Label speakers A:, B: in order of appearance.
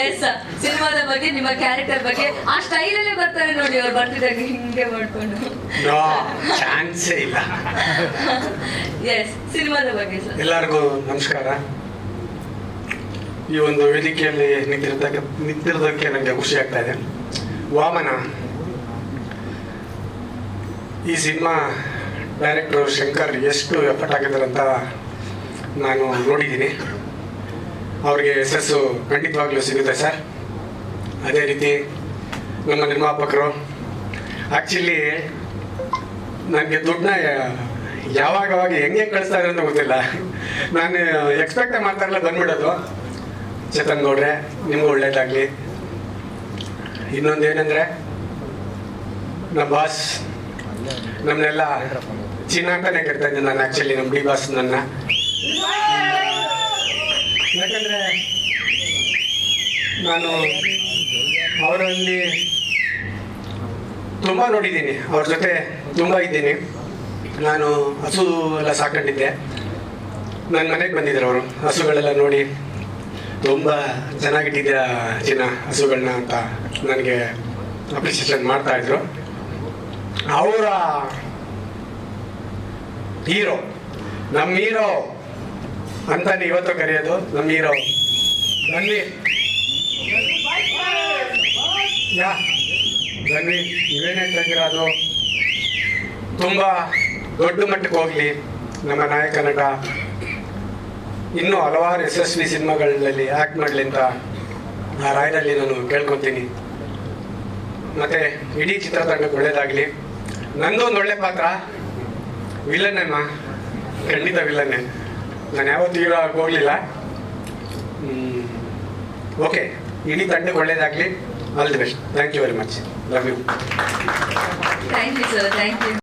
A: S, ಸಿನಿಮಾದ ಬಗ್ಗೆ, ನಿಮ್ಮ ಕ್ಯಾರೆಕ್ಟರ್ ಬಗ್ಗೆ ಆ ಸ್ಟೈಲಲ್ಲೇ ಬರ್ತಾರೆ ನೋಡಿ ಅವ್ರು ಬರ್ತಿದ್ದಾಗ ಹಿಂಗೆ ಮಾಡ್ಕೊಂಡು.
B: ನೋ ಚಾನ್ಸೇ ಇಲ್ಲ.
A: ಎಸ್, ಸಿನಿಮಾದ ಬಗ್ಗೆ ಸರ್.
B: ಎಲ್ಲರಿಗೂ ನಮಸ್ಕಾರ. ಈ ಒಂದು ವೇದಿಕೆಯಲ್ಲಿ ನಿಂತಿರೋದಕ್ಕೆ ನನಗೆ ಖುಷಿ ಆಗ್ತಾ ಇದೆ. ವಾಮನ ಈ ಸಿನಿಮಾ ಡೈರೆಕ್ಟರ್ ಶಂಕರ್ ಎಷ್ಟು ಎಫರ್ಟ್ ಆಗಿದ್ದಾರೆ ಅಂತ ನಾನು ನೋಡಿದ್ದೀನಿ. ಅವ್ರಿಗೆ ಯಶಸ್ಸು ಖಂಡಿತವಾಗ್ಲೂ ಸಿಗುತ್ತೆ ಸರ್. ಅದೇ ರೀತಿ ನಮ್ಮ ನಿರ್ಮಾಪಕರು ಆ್ಯಕ್ಚುಲಿ ನನಗೆ ದುಡ್ಡನ್ನ ಯಾವಾಗ ಹೆಂಗೆ ಕಳಿಸ್ತಾ ಇದ್ದಾರೆ ಅಂತ ಗೊತ್ತಿಲ್ಲ. ನಾನು ಎಕ್ಸ್ಪೆಕ್ಟೇ ಮಾಡ್ತಾ ಇರಲ್ಲ, ಬಂದ್ಬಿಡೋದು. ಚೇತನ್ ಗೌಡ್ರೆ, ನಿಮ್ಗೂ ಒಳ್ಳೇದಾಗಲಿ. ಇನ್ನೊಂದು ಏನಂದರೆ, ನಮ್ಮ ಬಾಸ್ ನಮ್ಮನ್ನೆಲ್ಲ ಚಿನ್ನ ಅಂತಾನೆ ಕರಿತಾ ಇದ್ದೀನಿ ನಾನು. ಆ್ಯಕ್ಚುಲಿ ನಮ್ಮ ಡಿ ಬಾಸ್ ನನ್ನ, ಯಾಕಂದರೆ ನಾನು ಅವರಲ್ಲಿ ತುಂಬ ನೋಡಿದ್ದೀನಿ, ಅವ್ರ ಜೊತೆ ತುಂಬ ಇದ್ದೀನಿ. ನಾನು ಹಸು ಎಲ್ಲ ಸಾಕೊಂಡಿದ್ದೆ. ನನ್ನ ಮನೆಗೆ ಬಂದಿದ್ರು ಅವರು. ಹಸುಗಳೆಲ್ಲ ನೋಡಿ ತುಂಬ ಚೆನ್ನಾಗಿಟ್ಟಿದ್ದೀರಾ ಚಿನ್ನ ಹಸುಗಳನ್ನ ಅಂತ ನನಗೆ ಅಪ್ರಿಸಿಯೇಷನ್ ಮಾಡ್ತಾಯಿದ್ರು. ಅವರ ಹೀರೋ, ನಮ್ಮ ಹೀರೋ ಅಂತಾನೆ ಇವತ್ತು ಕರೆಯೋದು. ನಮ್ಮ ಹೀರೋ ಬನ್ನಿ ಬನ್ನಿ, ಇವೇನೇ ತೆಗಿರೋದು ತುಂಬ ದೊಡ್ಡ ಮಟ್ಟಕ್ಕೆ ಹೋಗಲಿ. ನಮ್ಮ ನಾಯಕ ನಟ ಇನ್ನೂ ಹಲವಾರು ಯಶಸ್ವಿ ಸಿನಿಮಾಗಳಲ್ಲಿ ಆ್ಯಕ್ಟ್ ಮಾಡಲಿ ಅಂತ ಆ ರಾಯದಲ್ಲಿ ನಾನು ಕೇಳ್ಕೊತೀನಿ. ಮತ್ತು ಇಡೀ ಚಿತ್ರತಂಡಕ್ಕೆ ಒಳ್ಳೇದಾಗಲಿ. ನಂದು ಒಂದು ಒಳ್ಳೆ ಪಾತ್ರ, ವಿಲನ್ನೇಮ್ಮ, ಖಂಡಿತ ವಿಲನ್ನೇ. ನಾನು ಯಾವತ್ತೂ ಹೀರೋ ಆಗಿ ಹೋಗಲಿಲ್ಲ. ಓಕೆ, ಇಡೀ ತಂಡಕ್ಕೆ ಒಳ್ಳೇದಾಗಲಿ. All the best. Thank you very much. Love you.
A: Thank you sir, thank you.